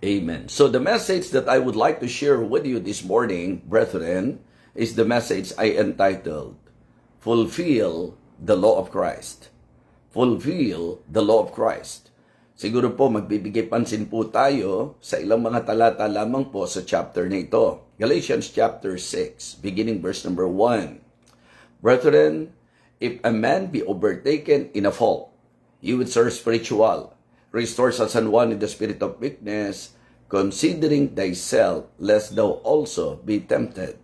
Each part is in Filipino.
Amen. So the message that I would like to share with you this morning, brethren, is the message I entitled, Fulfill the Law of Christ. Fulfill the Law of Christ. Siguro po magbibigay pansin po tayo sa ilang mga talata lamang po sa chapter na ito. Galatians chapter 6, beginning verse number 1. Brethren, if a man be overtaken in a fault, he which are spiritual, restore such an one in the spirit of weakness, considering thyself, lest thou also be tempted.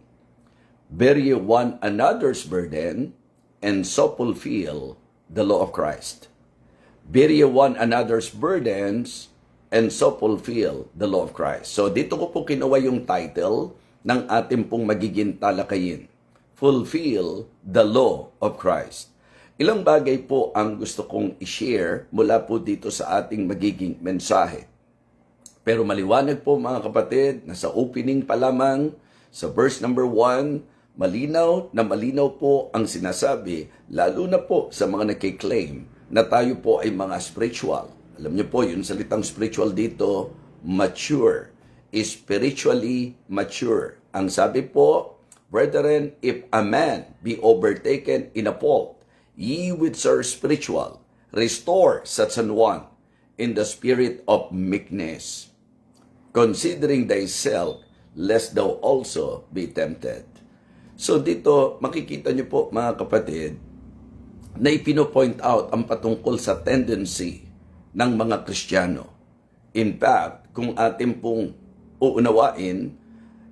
Bear ye one another's burden, and so fulfill the law of Christ. Bear ye one another's burdens, and so fulfill the law of Christ. So dito ko po kinuha yung title ng ating pong magiging talakayin. Fulfill the law of Christ. Ilang bagay po ang gusto kong i-share mula po dito sa ating magiging mensahe. Pero maliwanag po mga kapatid na sa opening pa lamang, sa verse number 1, malinaw na malinaw po ang sinasabi, lalo na po sa mga nakiklaim na tayo po ay mga spiritual. Alam niyo po, yung salitang spiritual dito, mature, spiritually mature. Ang sabi po, brethren, if a man be overtaken in a fault, ye which are spiritual, restore such an one in the spirit of meekness, considering thyself, lest thou also be tempted. So dito, makikita niyo po mga kapatid, na ipino-point out ang patungkol sa tendency ng mga Kristiyano. In fact, kung atin pong uunawain,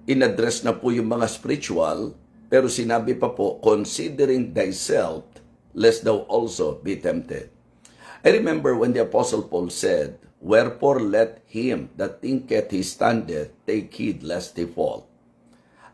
in-address na po yung mga spiritual, pero sinabi pa po, considering thyself, lest thou also be tempted. I remember when the Apostle Paul said, wherefore let him that thinketh he standeth take heed lest he fall.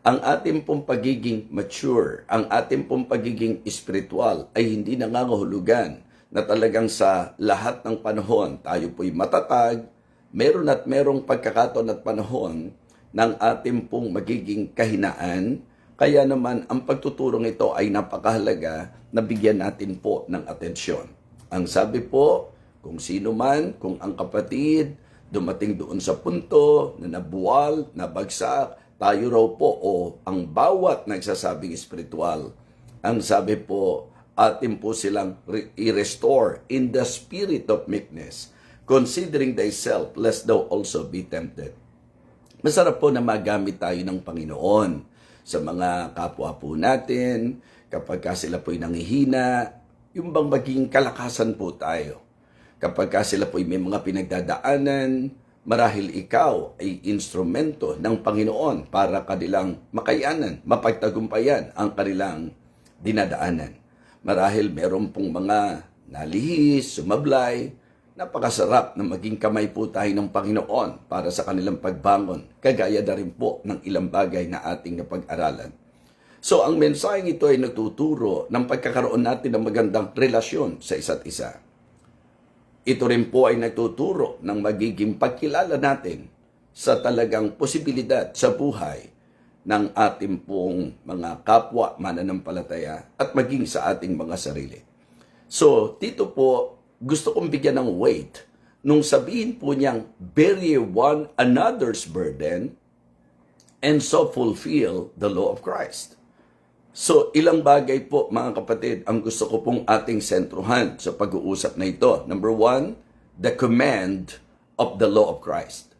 Ang ating pong pagiging mature, ang ating pong pagiging spiritual ay hindi nangangahulugan na talagang sa lahat ng panahon tayo po'y matatag, meron at merong pagkakataon at panahon ng ating pong magiging kahinaan. Kaya naman, ang pagtuturong ito ay napakahalaga na bigyan natin po ng atensyon. Ang sabi po, kung sino man, kung ang kapatid dumating doon sa punto na nabuwal, nabagsak, tayo raw po o ang bawat nagsasabing spiritual, ang sabi po, atin po silang i-restore in the spirit of meekness, considering thyself, lest thou also be tempted. Masarap po na magamit tayo ng Panginoon sa mga kapwa po natin, kapag sila po'y nangihina, yung bang maging kalakasan po tayo. Kapag sila po'y may mga pinagdadaanan, marahil ikaw ay instrumento ng Panginoon para kanilang makayanan, mapagtagumpayan ang kanilang dinadaanan. Marahil meron pong mga nalihis, sumablay, napakasarap na maging kamay po tayo ng Panginoon para sa kanilang pagbangon, kagaya na rin po ng ilang bagay na ating napag-aralan. So ang mensaheng ito ay nagtuturo ng pagkakaroon natin ng magandang relasyon sa isa't isa. Ito rin po ay nagtuturo ng magiging pagkilala natin sa talagang posibilidad sa buhay ng ating pong mga kapwa mananampalataya at maging sa ating mga sarili. So dito po, gusto kong bigyan ng weight nung sabihin po niyang, bear ye one another's burden and so fulfill the law of Christ. So ilang bagay po mga kapatid ang gusto ko pong ating sentruhan sa pag-uusap na ito. Number 1, the command of the law of Christ.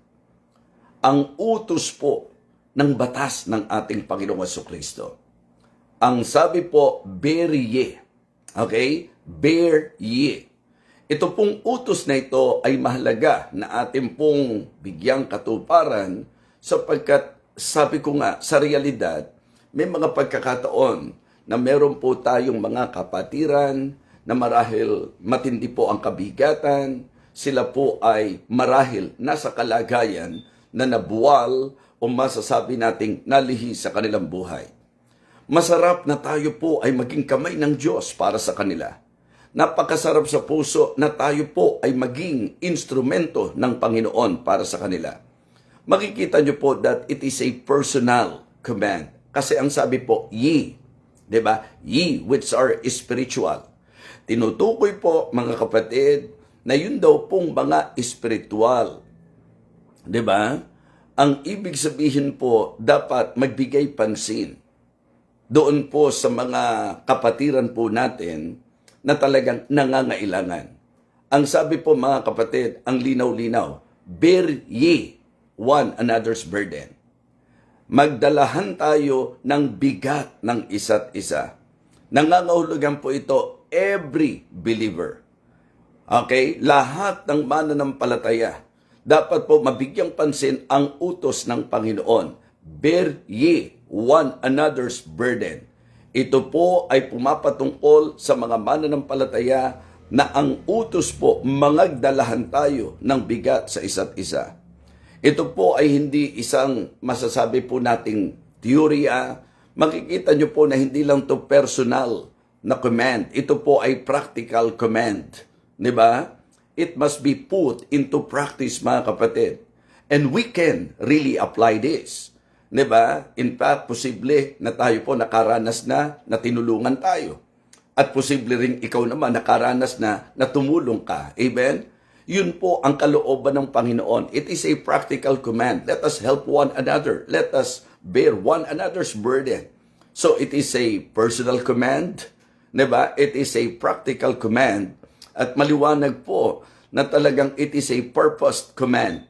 Ang utos po ng batas ng ating Panginoong Jesucristo. Ang sabi po, bear ye. Okay? Bear ye. Ito pong utos na ito ay mahalaga na ating pong bigyang katuparan sapagkat sabi ko nga sa realidad, may mga pagkakataon na meron po tayong mga kapatiran na marahil matindi po ang kabigatan, sila po ay marahil nasa kalagayan na nabuwal o masasabi nating nalihi sa kanilang buhay. Masarap na tayo po ay maging kamay ng Diyos para sa kanila. Napakasarap sa puso na tayo po ay maging instrumento ng Panginoon para sa kanila. Makikita nyo po that it is a personal command. Kasi ang sabi po, ye, diba? Ye which are spiritual. Tinutukoy po mga kapatid na yun daw pong mga spiritual 'Di ba? Ang ibig sabihin po, dapat magbigay pansin doon po sa mga kapatiran po natin na talagang nangangailangan. Ang sabi po mga kapatid, ang linaw-linaw, bear ye one another's burden. Magdalahan tayo ng bigat ng isa't isa. Nangangahulugan po ito every believer. Okay? Lahat ng mananampalataya, dapat po mabigyang pansin ang utos ng Panginoon. Bear ye one another's burden. Ito po ay pumapatungkol sa mga mananampalataya na ang utos po, mangagdalahan tayo ng bigat sa isa't isa. Ito po ay hindi isang masasabi po nating teorya. Makikita nyo po na hindi lang to personal na command. Ito po ay practical command. Diba? It must be put into practice, mga kapatid. And we can really apply this. Diba? In fact, posible na tayo po nakaranas na tinulungan tayo. At posible rin ikaw naman nakaranas na tumulong ka. Amen? Yun po ang kalooban ng Panginoon. It is a practical command. Let us help one another. Let us bear one another's burden. So it is a personal command. Diba? It is a practical command. At maliwanag po na talagang it is a purposed command.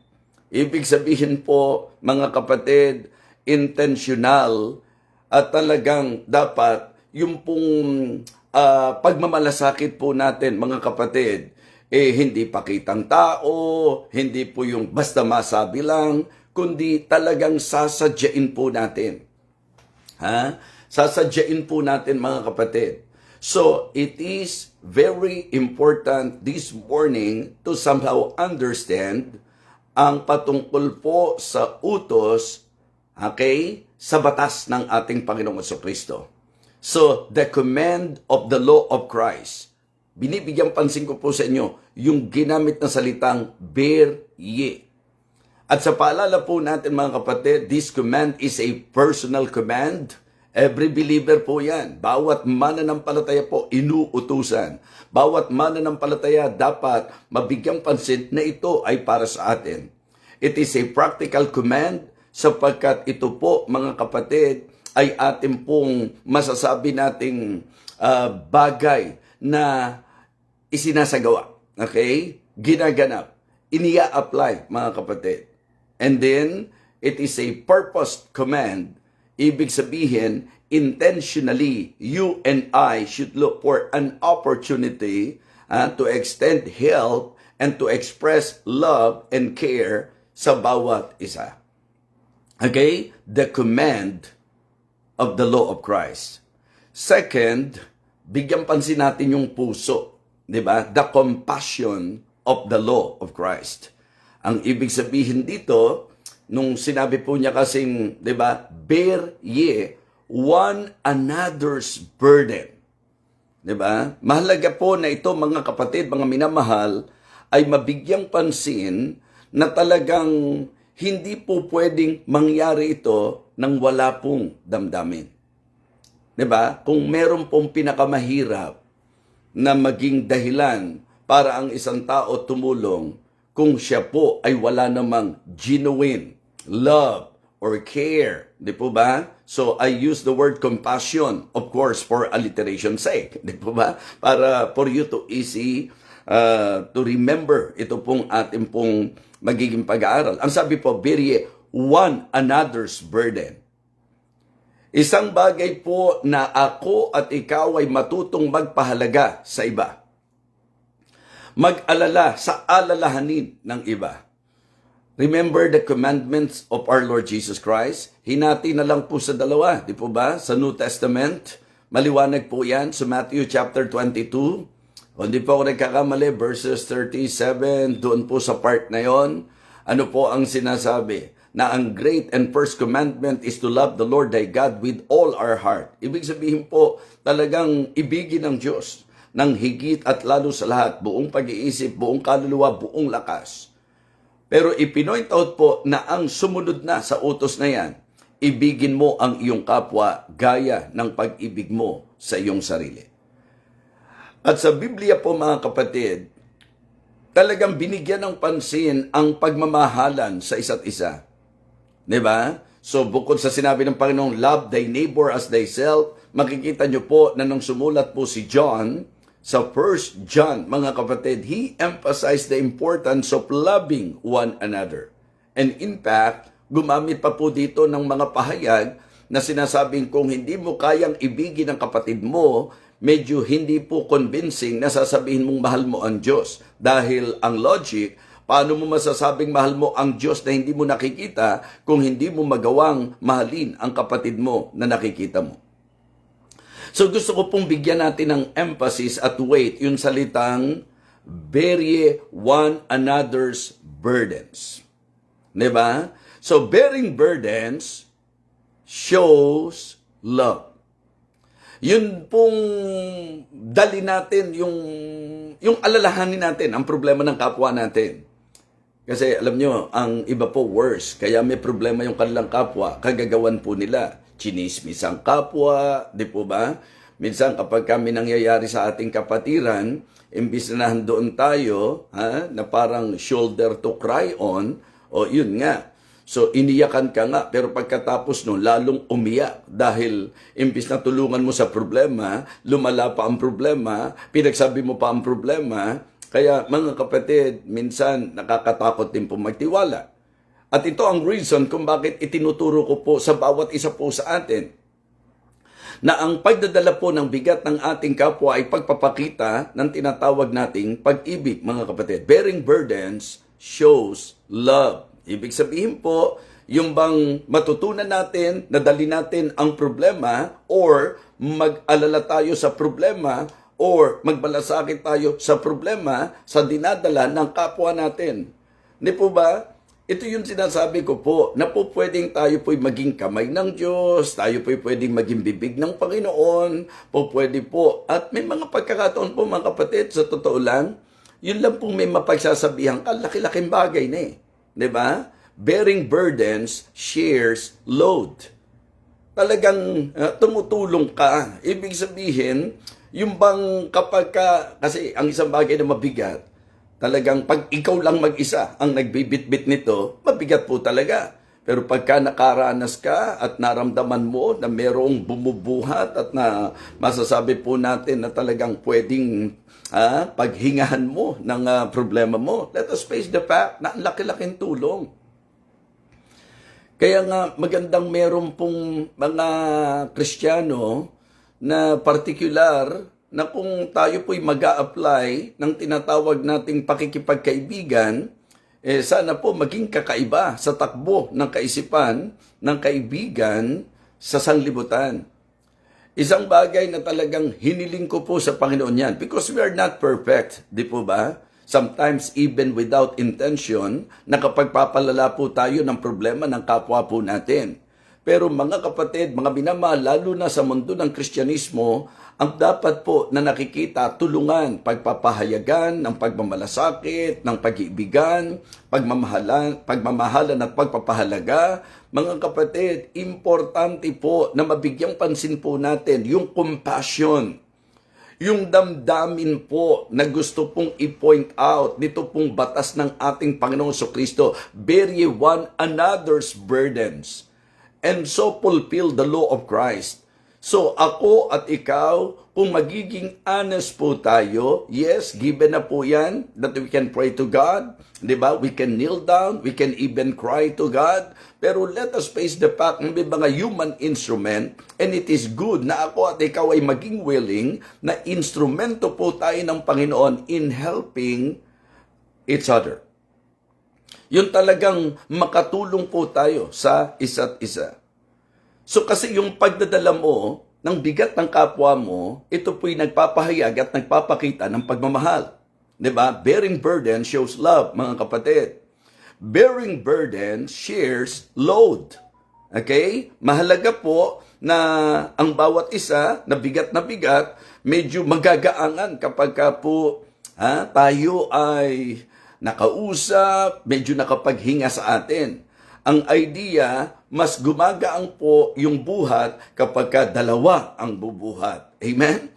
Ibig sabihin po, mga kapatid, intentional at talagang dapat yung pong pagmamalasakit po natin, mga kapatid, hindi pakitang tao, hindi po yung basta masabi lang, kundi talagang sasadyain po natin. Sasadyain po natin, mga kapatid. So, it is very important this morning to somehow understand ang patungkol po sa utos, okay, sa batas ng ating Panginoong Jesucristo. So, the command of the law of Christ. Binibigyan pansin ko po sa inyo yung ginamit na salitang bear ye. At sa paalala po natin, mga kapatid, this command is a personal command. Every believer po yan. Bawat mananampalataya po inuutusan. Bawat mananampalataya dapat mabigyang pansin na ito ay para sa atin. It is a practical command sapagkat ito po, mga kapatid, ay ating pong masasabi nating bagay na isinasagawa. Okay? Ginaganap. Inia-apply, mga kapatid. And then, it is a purposed command. Ibig sabihin, intentionally, you and I should look for an opportunity to extend help and to express love and care sa bawat isa. Okay? The command of the law of Christ. Second, bigyan pansin natin yung puso. Diba? The compassion of the law of Christ. Ang ibig sabihin dito, nung sinabi po niya kasing, diba, bear ye one another's burden. Diba? Mahalaga po na ito, mga kapatid, mga minamahal, ay mabigyang pansin na talagang hindi po pwedeng mangyari ito nang wala pong damdamin. Diba? Kung meron pong pinakamahirap na maging dahilan para ang isang tao tumulong, kung siya po ay wala namang genuine love or care. Di po ba? So, I use the word compassion, of course, for alliteration's sake. Di po ba? Para for you to easy to remember ito pong ating pong magiging pag-aaral. Ang sabi po, bear ye one another's burden. Isang bagay po na ako at ikaw ay matutong magpahalaga sa iba. Mag-alala sa alalahanin ng iba. Remember the commandments of our Lord Jesus Christ? Hinati na lang po sa dalawa, di po ba? Sa New Testament, maliwanag po yan sa Matthew chapter 22. Kung di po ako nagkakamali, verses 37, doon po sa part na yon, ano po ang sinasabi? Na ang great and first commandment is to love the Lord thy God with all our heart. Ibig sabihin po, talagang ibigin ng Diyos ng higit at lalo sa lahat, buong pag-iisip, buong kaluluwa, buong lakas. Pero ipinoint out po na ang sumunod na sa utos na yan, ibigin mo ang iyong kapwa gaya ng pag-ibig mo sa iyong sarili. At sa Biblia po, mga kapatid, talagang binigyan ng pansin ang pagmamahalan sa isa't isa. Diba? So bukod sa sinabi ng Panginoong, love thy neighbor as thyself, makikita nyo po na nung sumulat po si John, sa 1 John, mga kapatid, he emphasized the importance of loving one another. And in fact, gumamit pa po dito ng mga pahayag na sinasabing kung hindi mo kayang ibigin ang kapatid mo, medyo hindi po convincing na sasabihin mong mahal mo ang Diyos. Dahil ang logic, paano mo masasabing mahal mo ang Diyos na hindi mo nakikita kung hindi mo magawang mahalin ang kapatid mo na nakikita mo? So gusto ko pong bigyan natin ng emphasis at weight yung salitang bear one another's burdens. Diba? So bearing burdens shows love. Yun pong dali natin, yung alalahanin natin ang problema ng kapwa natin. Kasi alam nyo, ang iba po worse. Kaya may problema yung kanilang kapwa, kagagawan po nila. Chinismis ang kapwa, di po ba? Minsan kapag kami nangyayari sa ating kapatiran, imbis na nandoon tayo, na parang shoulder to cry on, o yun nga. So iniyakan ka nga, pero pagkatapos nun, lalong umiyak. Dahil imbis na tulungan mo sa problema, lumala pa ang problema, pinagsabi mo pa ang problema. Kaya mga kapatid, minsan nakakatakot din po magtiwala. At ito ang reason kung bakit itinuturo ko po sa bawat isa po sa atin na ang pagdadala po ng bigat ng ating kapwa ay pagpapakita ng tinatawag nating pag-ibig, mga kapatid. Bearing burdens shows love. Ibig sabihin po, yung bang matutunan natin, nadali natin ang problema or mag-alala tayo sa problema or magbalasakit tayo sa problema sa dinadala ng kapwa natin. Hindi po ba? Ito yung sinasabi ko po, na po pwedeng tayo po'y maging kamay ng Diyos, tayo po'y pwedeng maging bibig ng Panginoon, po pwede po. At may mga pagkakataon po mga kapatid, sa totoo lang, yun lang pong may mapagsasabihan ka, laki-laking bagay na eh. Diba? Bearing burdens shares load. Talagang tumutulong ka. Ibig sabihin, yung bang kapag ka, kasi ang isang bagay na mabigat, talagang pag ikaw lang mag-isa ang nagbibitbit nito, mabigat po talaga. Pero pagka nakaranas ka at naramdaman mo na merong bumubuhat at na masasabi po natin na talagang pwedeng paghingahan mo ng problema mo, let us face the fact na ang laki-laking tulong. Kaya nga magandang meron pong mga Kristiyano na particular na kung tayo po'y mag-a-apply ng tinatawag nating pakikipagkaibigan, sana po maging kakaiba sa takbo ng kaisipan ng kaibigan sa sanglibutan. Isang bagay na talagang hiniling ko po sa Panginoon yan because we are not perfect, di po ba? Sometimes even without intention, nakapagpapalala po tayo ng problema ng kapwa po natin. Pero mga kapatid, mga minamahal, lalo na sa mundo ng Kristyanismo, ang dapat po na nakikita, tulungan, pagpapahayagan ng pagmamalasakit, ng pag-iibigan, pagmamahalan at pagpapahalaga. Mga kapatid, importante po na mabigyang pansin po natin yung compassion, yung damdamin po na gusto pong i-point out nito pong batas ng ating Panginoong Jesucristo, bear ye one another's burdens, and so fulfill the law of Christ. So ako at ikaw, kung magiging honest po tayo, yes, given na po yan, that we can pray to God, di ba? We can kneel down, we can even cry to God, pero let us face the fact na may mga human instrument, and it is good na ako at ikaw ay maging willing na instrumento po tayo ng Panginoon in helping each other. Yun talagang makatulong po tayo sa isa't isa. So kasi yung pagdadala mo ng bigat ng kapwa mo, ito po'y nagpapahayag at nagpapakita ng pagmamahal. Diba? Bearing burden shows love, mga kapatid. Bearing burden shares load. Okay? Mahalaga po na ang bawat isa na bigat, medyo magagaangan kapag ka po tayo ay nakausap, medyo nakapaghinga sa atin. Ang idea, mas gumagaang po yung buhat kapag ka dalawa ang bubuhat. Amen?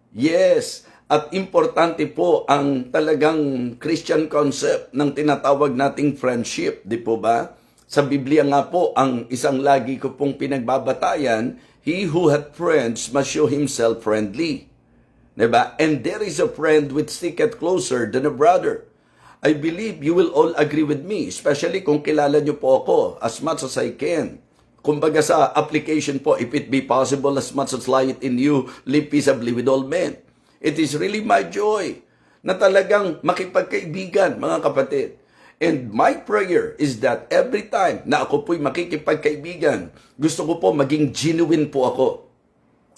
Yes. At importante po ang talagang Christian concept ng tinatawag nating friendship, di po ba? Sa Biblia nga po, ang isang lagi ko pong pinagbabatayan, he who hath friends must show himself friendly. Diba? And there is a friend which sticketh closer than a brother. I believe you will all agree with me, especially kung kilala nyo po ako as much as I can. Kumbaga sa application po, if it be possible, as much as light in you, live peaceably with all men. It is really my joy na talagang makipagkaibigan, mga kapatid. And my prayer is that every time na ako po'y makikipagkaibigan, gusto ko po maging genuine po ako.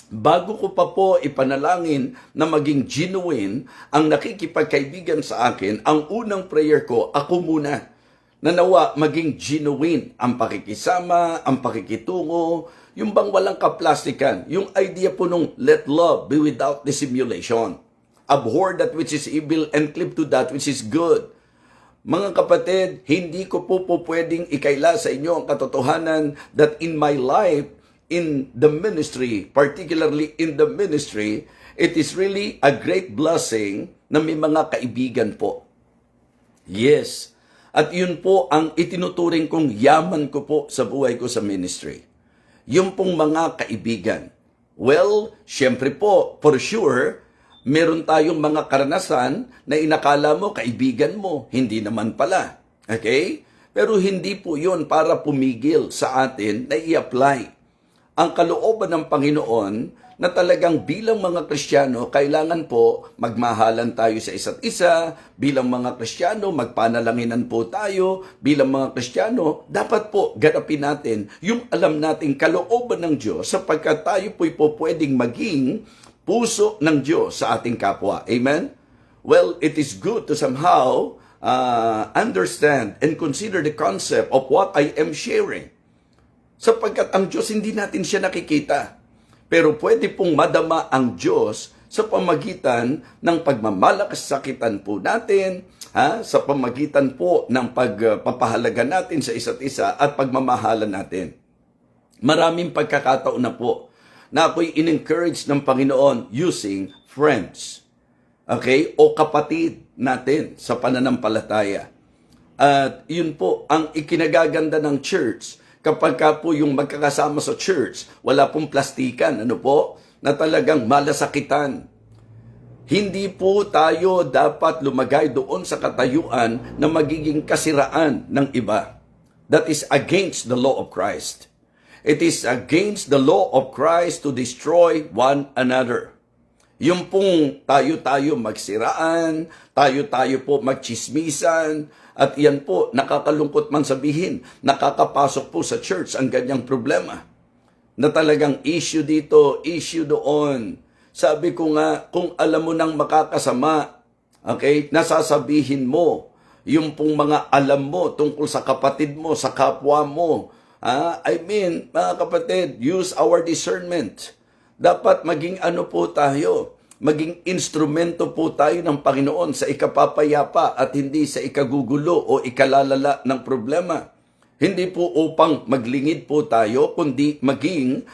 Bago ko pa po ipanalangin na maging genuine ang nakikipagkaibigan sa akin, ang unang prayer ko, ako muna. Na nawa maging genuine ang pakikisama, ang pakikitungo, yung bang walang kaplastikan, yung idea po nung let love be without dissimulation. Abhor that which is evil and cleave to that which is good. Mga kapatid, hindi ko po pwedeng ikaila sa inyo ang katotohanan that in my life, in the ministry, particularly in the ministry, it is really a great blessing na may mga kaibigan po. Yes. At yun po ang itinuturing kong yaman ko po sa buhay ko sa ministry. Yung pong mga kaibigan. Well, syempre po, for sure, meron tayong mga karanasan na inakala mo kaibigan mo. Hindi naman pala. Okay? Pero hindi po yun para pumigil sa atin na i-apply ang kalooban ng Panginoon na talagang bilang mga Kristiyano, kailangan po magmahalan tayo sa isa't isa. Bilang mga Kristiyano, magpanalanginan po tayo. Bilang mga Kristiyano, dapat po ganapin natin yung alam nating kalooban ng Diyos sapagkat tayo po'y po pwedeng maging puso ng Diyos sa ating kapwa. Amen? Well, it is good to somehow understand and consider the concept of what I am sharing. Sapagkat ang Diyos, hindi natin siya nakikita. Pero pwede pong madama ang Diyos sa pamagitan ng pagmamalakasakitan po natin, sa pamagitan po ng pagpapahalaga natin sa isa't isa at pagmamahalan natin. Maraming pagkakataon na po na ako'y in-encourage ng Panginoon using friends. Okay? O kapatid natin sa pananampalataya. At yun po ang ikinagaganda ng church. Kapag ka po yung magkakasama sa church, wala pong plastikan, na talagang malasakitan. Hindi po tayo dapat lumagay doon sa katayuan na magiging kasiraan ng iba. That is against the law of Christ. It is against the law of Christ to destroy one another. Yung pong tayo-tayo magsiraan, tayo-tayo po magchismisan, at yan po, nakakalungkot man sabihin, nakakapasok po sa church ang ganyang problema. Na talagang issue dito, issue doon. Sabi ko nga, kung alam mo nang makakasama, okay, nasasabihin mo, yung pong mga alam mo tungkol sa kapatid mo, sa kapwa mo. I mean, mga kapatid, use our discernment. Dapat maging ano po tayo, maging instrumento po tayo ng Panginoon sa ikapapayapa at hindi sa ikagugulo o ikalalala ng problema. Hindi po upang maglingid po tayo, kundi maging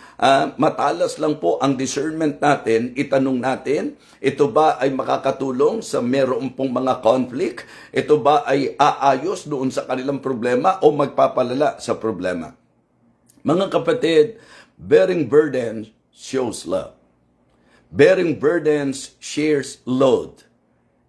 matalas lang po ang discernment natin. Itanong natin, ito ba ay makakatulong sa meron pong mga conflict? Ito ba ay aayos doon sa kanilang problema o magpapalala sa problema? Mga kapatid, bearing burden shows love. Bearing burdens shares load.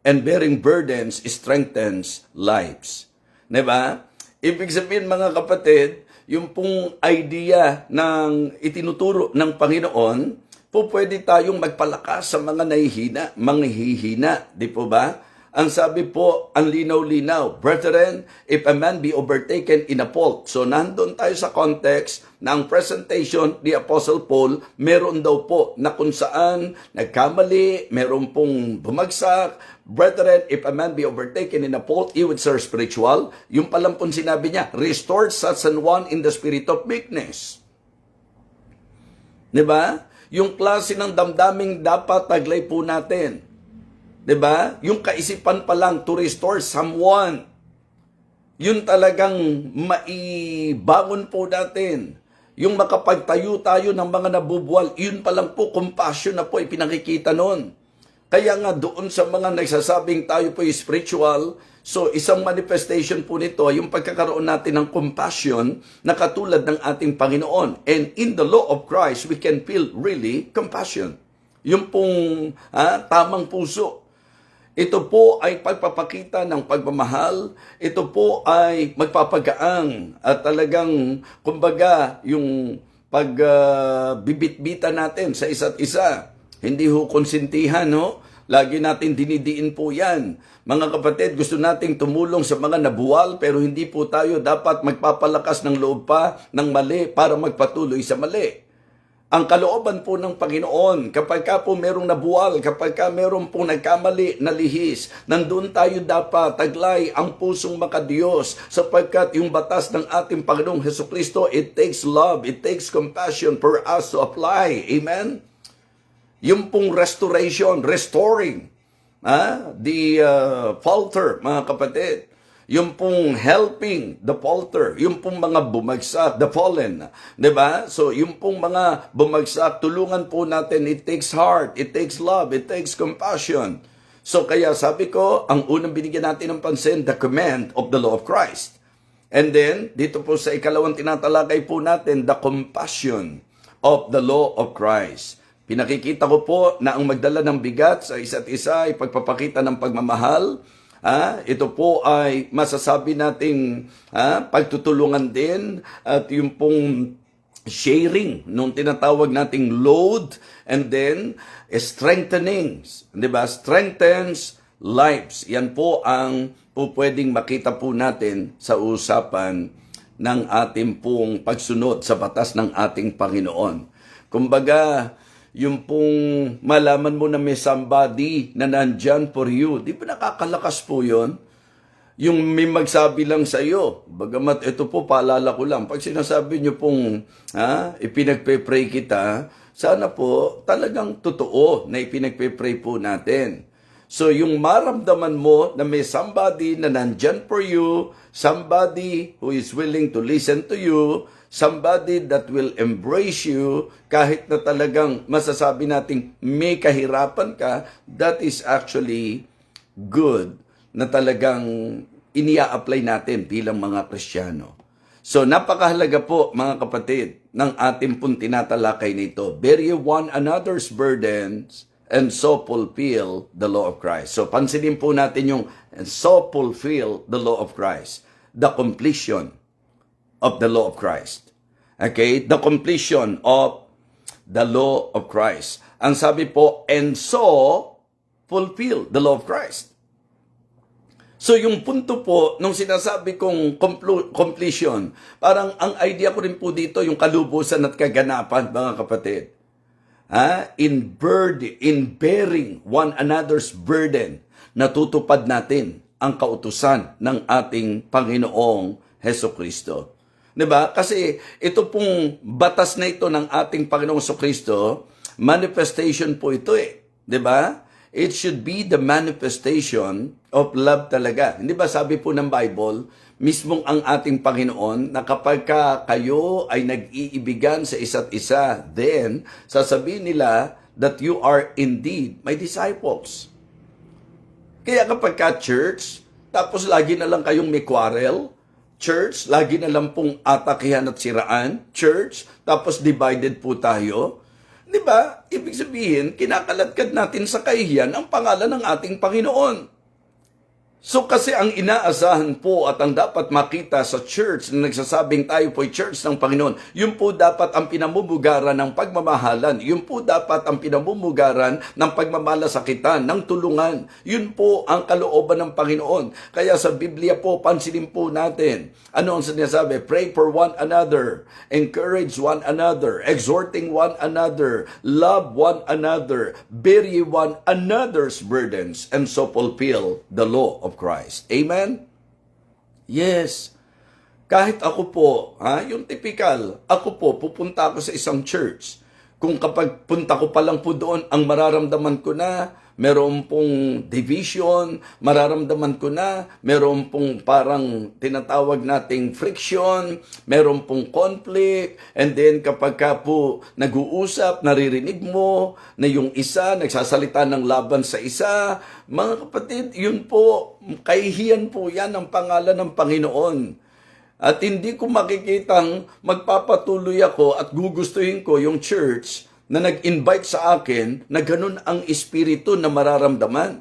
And bearing burdens strengthens lives. Diba? Ibig sabihin mga kapatid, yung pong idea ng itinuturo ng Panginoon, po pwede tayong magpalakas sa mga nahihina, manghihina. Di po ba? Ang sabi po, ang linaw-linaw, brethren, if a man be overtaken in a fault. So nandun tayo sa context na ang presentation ni Apostle Paul, meron daw po na kung saan nagkamali, meron pong bumagsak. Brethren, if a man be overtaken in a fault, he would serve spiritual. Yung palang pong sinabi niya, restore such an one in the spirit of meekness. Diba? Yung klase ng damdaming dapat taglay po natin. Diba? Yung kaisipan pa lang to restore someone. Yun talagang maibangon po natin. Yung makapagtayo tayo ng mga nabubuwal, yun pa lang po, compassion na po ipinakikita nun. Kaya nga doon sa mga nagsasabing tayo po spiritual, so isang manifestation po nito ay yung pagkakaroon natin ng compassion na katulad ng ating Panginoon. And in the law of Christ, we can feel really compassion. Yung pong tamang puso. Ito po ay pagpapakita ng pagmamahal. Ito po ay magpapagaang at talagang, kumbaga, yung pagbibitbitan natin sa isa't isa. Hindi ho konsentihan, no? Lagi natin dinidiin po yan. Mga kapatid, gusto nating tumulong sa mga nabuwal, pero hindi po tayo dapat magpapalakas ng loob pa ng mali para magpatuloy sa mali. Ang kalooban po ng Panginoon, kapag ka po merong nabuwal, kapag ka merong pong nagkamali na lihis, nandun tayo dapat taglay ang pusong makadiyos sapagkat yung batas ng ating Panginoong Hesukristo, it takes love, it takes compassion for us to apply. Amen? Yung pong restoration, restoring the falter, mga kapatid. Yung pong helping the falter, yung pong mga bumagsak, the fallen, di ba? So, yung pong mga bumagsak, tulungan po natin, it takes heart, it takes love, it takes compassion. So, kaya sabi ko, ang unang binigyan natin ng pansin, the command of the law of Christ. And then, dito po sa ikalawang tinatalakay po natin, the compassion of the law of Christ. Pinakikita ko po na ang magdala ng bigat sa isa't isa ay pagpapakita ng pagmamahal. Ito po ay masasabi nating pagtutulungan din at yung pong sharing nung tinatawag nating load and then strengthening, di ba? Strengthens lives. Yan po ang pwedeng makita po natin sa usapan ng ating pong pagsunod sa batas ng ating Panginoon. Kumbaga, yung pong malaman mo na may somebody na nandyan for you. Di ba nakakalakas po yun? Yung may magsabi lang sa iyo. Bagamat ito po, paalala ko lang. Pag sinasabi nyo pong ipinagpe-pray kita, sana po talagang totoo na ipinagpe-pray po natin. So yung maramdaman mo na may somebody na nandyan for you, somebody who is willing to listen to you, somebody that will embrace you kahit na talagang masasabi nating may kahirapan ka, that is actually good na talagang inia-apply natin bilang mga Kristiyano. So napakahalaga po mga kapatid ng ating pong tinatalakay nito. Bear ye one another's burdens and so fulfill the law of Christ. So pansinin po natin yung and so fulfill the law of Christ. The completion of the law of Christ. Okay? The completion of the law of Christ. Ang sabi po, and so, fulfill the law of Christ. So, yung punto po, nung sinasabi kong completion, parang ang idea ko rin po dito, yung kalubusan at kaganapan, mga kapatid. In bearing one another's burden, natutupad natin ang kautusan ng ating Panginoong Hesukristo. Diba? Kasi ito pong batas na ito ng ating Panginoong Hesukristo, manifestation po ito eh. Diba? It should be the manifestation of love talaga. Hindi ba sabi po ng Bible, mismong ang ating Panginoon, na kapag kayo ay nag-iibigan sa isa't isa, then sasabihin nila that you are indeed my disciples. Kaya kapag church, tapos lagi na lang kayong may quarrel, church, lagi na lang pong atakihan at siraan, church, tapos divided po tayo, di ba? Ibig sabihin, kinakaladkad natin sa kahihiyan ang pangalan ng ating Panginoon. So kasi ang inaasahan po at ang dapat makita sa church na nagsasabing tayo po'y church ng Panginoon, yun po dapat ang pinamumugaran ng pagmamahalan. Yun po dapat ang pinamumugaran ng pagmamalasakitan, ng tulungan. Yun po ang kalooban ng Panginoon. Kaya sa Biblia po, pansinin po natin. Ano ang sinasabi? Pray for one another, encourage one another, exhorting one another, love one another, bear ye one another's burdens, and so fulfill the law of Christ. Amen? Yes. Kahit ako po, yung typical, ako po, pupunta ako sa isang church. Kung kapag punta ko pa lang po doon, ang mararamdaman ko na, meron pong division, mararamdaman ko na, meron pong parang tinatawag nating friction, meron pong conflict, and then kapag ka po nag-uusap, naririnig mo na yung isa nagsasalita ng laban sa isa, mga kapatid, yun po, kahihiyan po yan ang pangalan ng Panginoon. At hindi ko makikitang magpapatuloy ako at gugustuhin ko yung church na nag-invite sa akin na ganun ang espiritu na mararamdaman.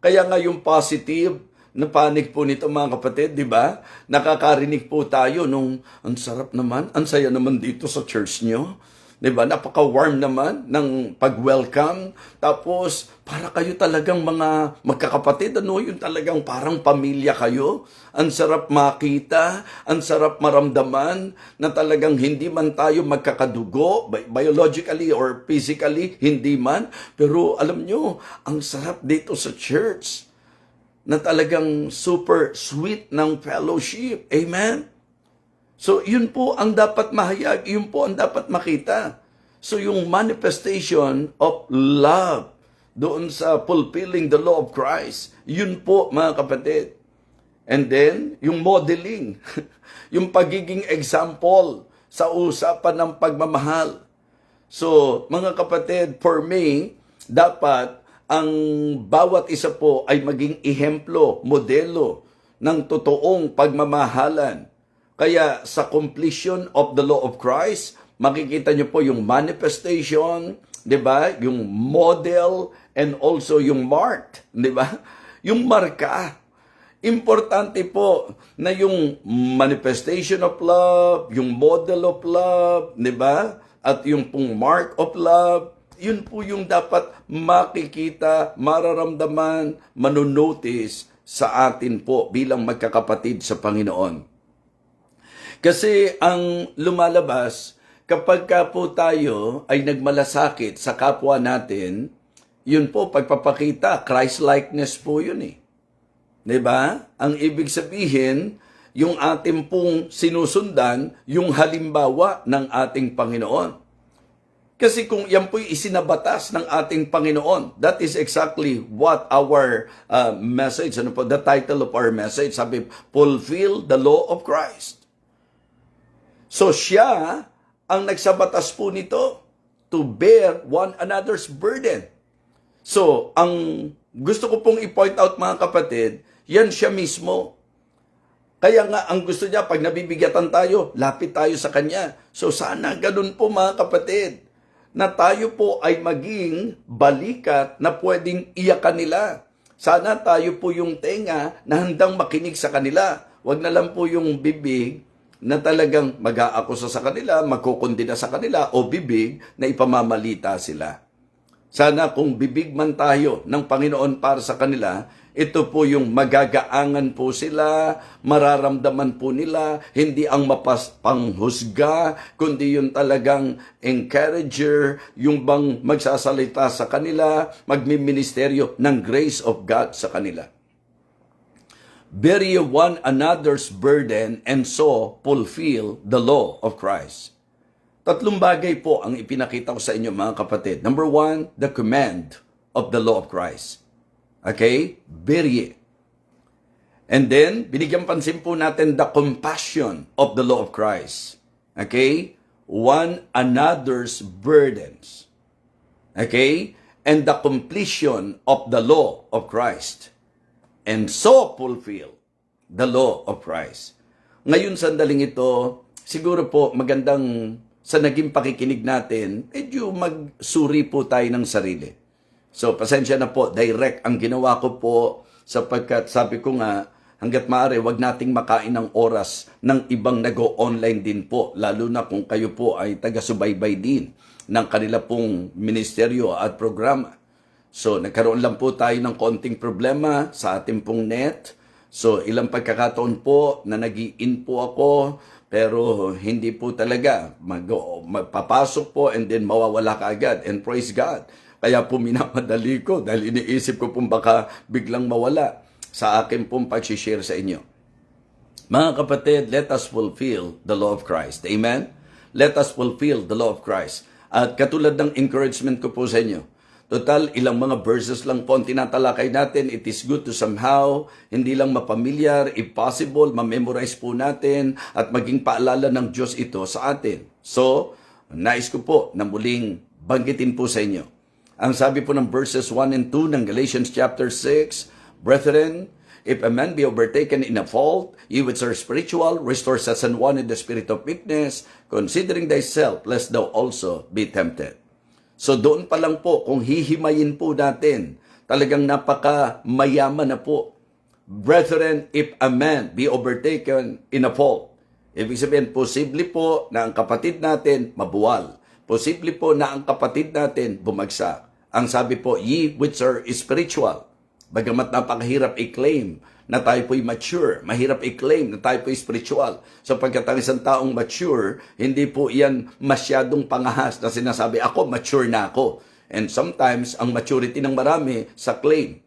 Kaya nga yung positive na panig po nito mga kapatid, di ba? Nakakarinig po tayo nung, ang sarap naman, ang saya naman dito sa church nyo. Di ba? Napaka-warm naman ng pag-welcome. Tapos, para kayo talagang mga magkakapatid, ano? Yung talagang parang pamilya kayo. Ang sarap makita, ang sarap maramdaman na talagang hindi man tayo magkakadugo, biologically or physically, hindi man. Pero alam nyo, ang sarap dito sa church na talagang super sweet ng fellowship. Amen? So, yun po ang dapat mahayag, yun po ang dapat makita. So, yung manifestation of love doon sa fulfilling the law of Christ, yun po mga kapatid. And then, yung modeling, yung pagiging example sa usapan ng pagmamahal. So, mga kapatid, for me, dapat ang bawat isa po ay maging ehemplo, modelo ng totoong pagmamahalan. Kaya sa completion of the law of Christ, makikita nyo po yung manifestation, di ba? Yung model and also yung mark, di ba? Yung marka. Importante po na yung manifestation of love, yung model of love, di ba? At yung pong mark of love, yun po yung dapat makikita, mararamdaman, manonotice sa atin po bilang magkakapatid sa Panginoon. Kasi ang lumalabas, kapag ka po tayo ay nagmalasakit sa kapwa natin, yun po, pagpapakita, Christ-likeness po yun eh. Diba? Ang ibig sabihin, yung ating pong sinusundan, yung halimbawa ng ating Panginoon. Kasi kung yan po'y isinabatas ng ating Panginoon, that is exactly what our message, ano po, the title of our message, sabi, fulfill the law of Christ. So siya ang nagsabatas po nito to bear one another's burden. So, ang gusto ko pong i-point out mga kapatid, yan siya mismo. Kaya nga, ang gusto niya, pag nabibigatan tayo, lapit tayo sa Kanya. So, sana ganun po mga kapatid, na tayo po ay maging balikat na pwedeng iyakan nila. Sana tayo po yung tenga na handang makinig sa kanila. Huwag na lang po yung bibig na talagang mag-aakusa sa kanila, magkukundina sa kanila, o bibig na ipamamalita sila. Sana kung bibig man tayo ng Panginoon para sa kanila, ito po yung magagaangan po sila, mararamdaman po nila, hindi ang panghusga, kundi yung talagang encourager, yung bang magsasalita sa kanila, magmiministeryo ng grace of God sa kanila. Bear ye one another's burden and so fulfill the law of Christ. Tatlong bagay po ang ipinakita ko sa inyo mga kapatid. Number one, the command of the law of Christ. Okay? Bear ye. And then, binigyan pansin po natin the compassion of the law of Christ. Okay? One another's burdens. Okay? And the completion of the law of Christ. And so fulfill the law of Christ. Ngayon, sandaling ito, siguro po magandang sa naging pakikinig natin, medyo magsuri po tayo ng sarili. So, pasensya na po, direct ang ginawa ko po sapagkat sabi ko nga, hanggat maaari, wag nating makain ng oras ng ibang nag-o-online din po, lalo na kung kayo po ay taga-subaybay din ng kanila pong ministeryo at programa. So, nagkaroon lang po tayo ng konting problema sa ating pong net. So, ilang pagkakataon po na nag-i-in po ako, pero hindi po talaga. Magpapasok po and then mawawala ka agad. And praise God. Kaya po minamadali ko dahil iniisip ko pong baka biglang mawala sa akin pong pag-share sa inyo. Mga kapatid, let us fulfill the law of Christ. Amen? Let us fulfill the law of Christ. At katulad ng encouragement ko po sa inyo, Total, ilang mga verses lang po ang tinatalakay natin. It is good to somehow, hindi lang mapamilyar, if possible, ma-memorize po natin at maging paalala ng Diyos ito sa atin. So, nais ko po na muling banggitin po sa inyo. Ang sabi po ng verses 1 and 2 ng Galatians chapter 6, Brethren, if a man be overtaken in a fault, ye which are spiritual, restore such an one in the spirit of meekness, considering thyself, lest thou also be tempted. So doon pa lang po, kung hihimayin po natin, talagang napaka-mayaman na po. Brethren, if a man be overtaken in a fault, ibig sabihin, posible po na ang kapatid natin mabuwal. Posible po na ang kapatid natin bumagsak. Ang sabi po, ye which are spiritual. Bagamat napakahirap i-claim na tayo po'y mature, mahirap i-claim na tayo po'y spiritual. Sapagkat ang isang taong mature, hindi po yan masyadong pangahas na sinasabi, ako, mature na ako. And sometimes, ang maturity ng marami sa claim.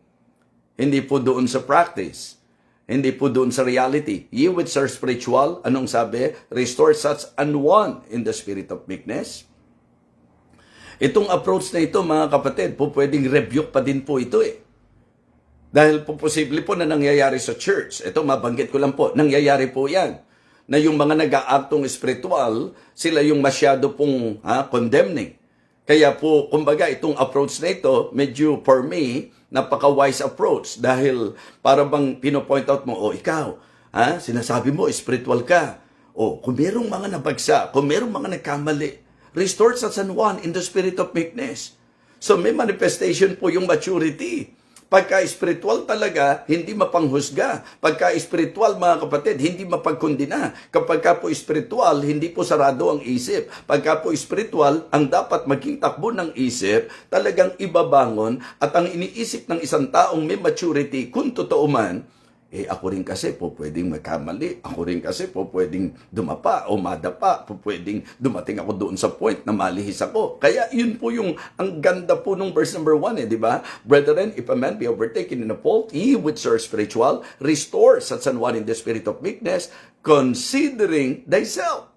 Hindi po doon sa practice. Hindi po doon sa reality. Ye which are spiritual, anong sabi? Restore such an one in the spirit of meekness. Itong approach na ito, mga kapatid, po pwedeng rebuke pa din po ito eh. Dahil po posible po na nangyayari sa church. Ito, mabanggit ko lang po, nangyayari po yan. Na yung mga nag-aaktong spiritual, sila yung masyado pong condemning. Kaya po, kumbaga, itong approach na ito, medyo for me, napaka-wise approach. Dahil para bang pinopoint out mo, ikaw, sinasabi mo, spiritual ka. Kung merong mga nabagsak, kung merong mga nagkamali, restore such an one in the spirit of meekness. So may manifestation po yung maturity. Pagka-spiritual talaga, hindi mapanghusga. Pagka-spiritual, mga kapatid, hindi mapagkundina. Kapag ka po spiritual, hindi po sarado ang isip. Pagka po spiritual, ang dapat maging takbo ng isip, talagang ibabangon at ang iniisip ng isang taong may maturity, kung totoo man, ako rin kasi po pwedeng magkamali. Ako rin kasi po pwedeng dumapa o madapa. Po pwedeng dumating ako doon sa point na malihis ako. Kaya yun po yung, ang ganda po nung verse number 1 di ba? Brethren, if a man be overtaken in a fault, ye which are spiritual, restore such an one in the spirit of meekness, considering thyself.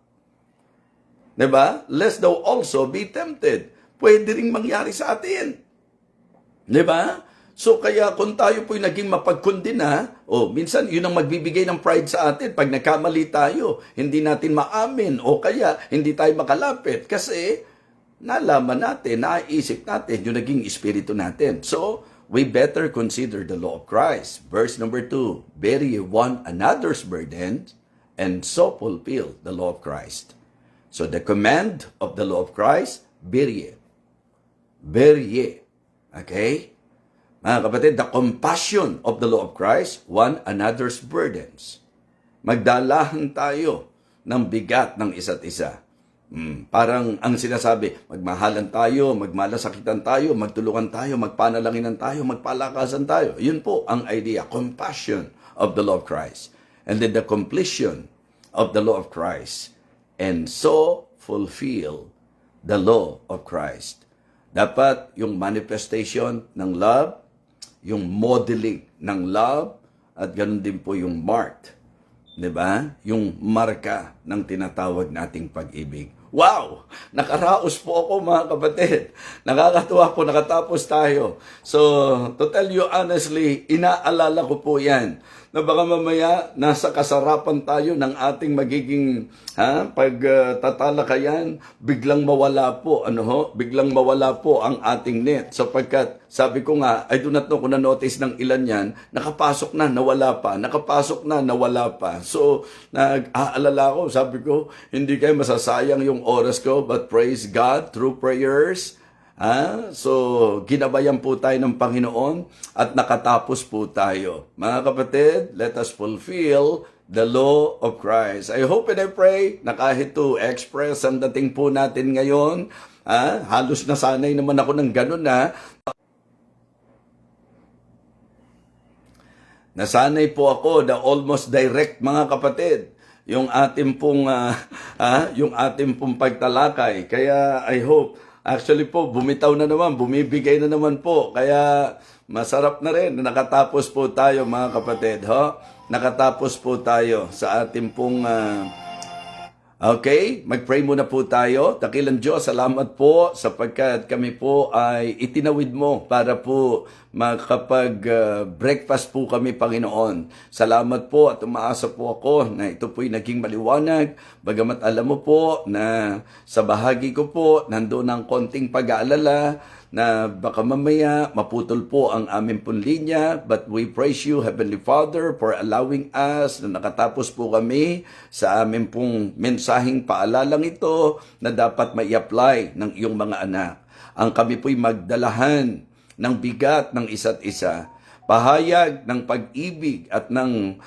Di ba? Lest thou also be tempted. Pwede ring mangyari sa atin. Di ba? So kaya kung tayo po'y naging mapagkundina, minsan yun ang magbibigay ng pride sa atin. Pag nagkamali tayo, hindi natin maamin o kaya hindi tayo makalapit kasi nalaman natin, naisip natin yung naging espiritu natin. So, we better consider the law of Christ. Verse number 2, bear ye one another's burden and so fulfill the law of Christ. So the command of the law of Christ, bear ye. Bear ye. Okay? Mga kapatid, the compassion of the law of Christ, one another's burdens. Magdalahan tayo ng bigat ng isa't isa. Parang ang sinasabi, magmahalan tayo, magmalasakitan tayo, magtulungan tayo, magpanalanginan tayo, magpalakasan tayo. Yun po ang idea, compassion of the law of Christ. And then the completion of the law of Christ. And so fulfill the law of Christ. Dapat yung manifestation ng love, yung modeling ng love, at ganun din po yung mark. Diba? Yung marka ng tinatawag nating pag-ibig. Wow! Nakaraos po ako, mga kapatid. Nakakatuwa po, nakatapos tayo. So, to tell you honestly, inaalala ko po yan. Na baka mamaya, nasa kasarapan tayo ng ating magiging pagtatalakayan, biglang mawala po, biglang mawala po ang ating net. Sapagkat, sabi ko nga, I do not know kung na-notice ng ilan yan, nakapasok na, nawala pa, nakapasok na, nawala pa. So, nag-aalala ko, sabi ko, hindi kayo masasayang yung oras ko, but praise God through prayers. So, ginabayan po tayo ng Panginoon at nakatapos po tayo. Mga kapatid, let us fulfill the law of Christ. I hope and I pray na kahit to express ang dating po natin ngayon, halos nasanay naman ako ng ganun nasanay po ako na almost direct, mga kapatid, yung ating pong pagtalakay. Kaya I hope, actually po, bumitaw na naman, bumibigay na naman po. Kaya masarap na rin na nakatapos po tayo, mga kapatid. Nakatapos po tayo sa ating pong Okay, mag-pray muna po tayo. Dakilang Diyos, salamat po sapagkat kami po ay itinawid mo para po makapag-breakfast po kami, Panginoon. Salamat po at umaasa po ako na ito po'y naging maliwanag. Bagamat alam mo po na sa bahagi ko po nandoon ang konting pag-aalala na baka mamaya maputol po ang aming pong linya. But we praise you, Heavenly Father, for allowing us na nakatapos po kami sa aming pong mensaheng paalalang ito na dapat mai-apply ng iyong mga anak. Ang kami po'y magdalahan ng bigat ng isa't isa. Pahayag ng pag-ibig at ng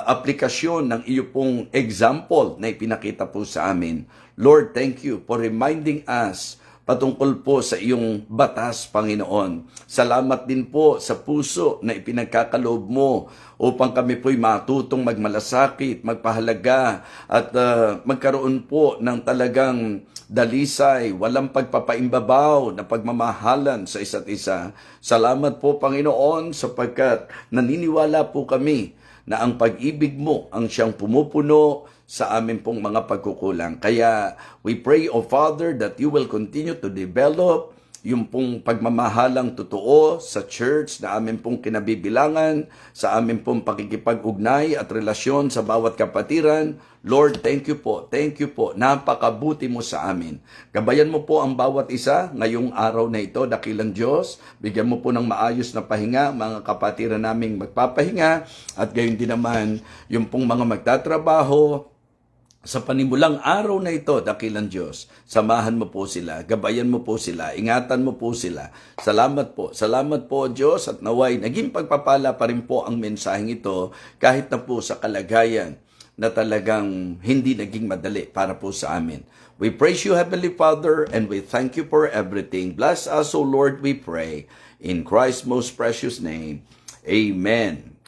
aplikasyon ng iyo pong example na ipinakita po sa amin. Lord, thank you for reminding us patungkol po sa iyong batas, Panginoon. Salamat din po sa puso na ipinagkakaloob mo upang kami po'y matutong magmalasakit, magpahalaga at magkaroon po ng talagang dalisay, walang pagpapaimbabaw na pagmamahalan sa isa't isa. Salamat po, Panginoon, sapagkat naniniwala po kami na ang pag-ibig mo ang siyang pumupuno sa amin pong mga pagkukulang. Kaya we pray, O Father, that you will continue to develop yung pong pagmamahalang totoo sa church na amin pong kinabibilangan, sa amin pong pakikipag-ugnay at relasyon sa bawat kapatiran. Lord, thank you po. Thank you po. Napakabuti mo sa amin. Gabayan mo po ang bawat isa ngayong araw na ito, dakilang Diyos. Bigyan mo po ng maayos na pahinga, mga kapatiran naming magpapahinga. At gayon din naman, yung pong mga magtatrabaho, sa panimulang araw na ito, dakilang Diyos, samahan mo po sila, gabayan mo po sila, ingatan mo po sila. Salamat po Diyos at naway naging pagpapala pa rin po ang mensaheng ito kahit na po sa kalagayan na talagang hindi naging madali para po sa amin. We praise you, Heavenly Father, and we thank you for everything. Bless us, O Lord, we pray. In Christ's most precious name, Amen.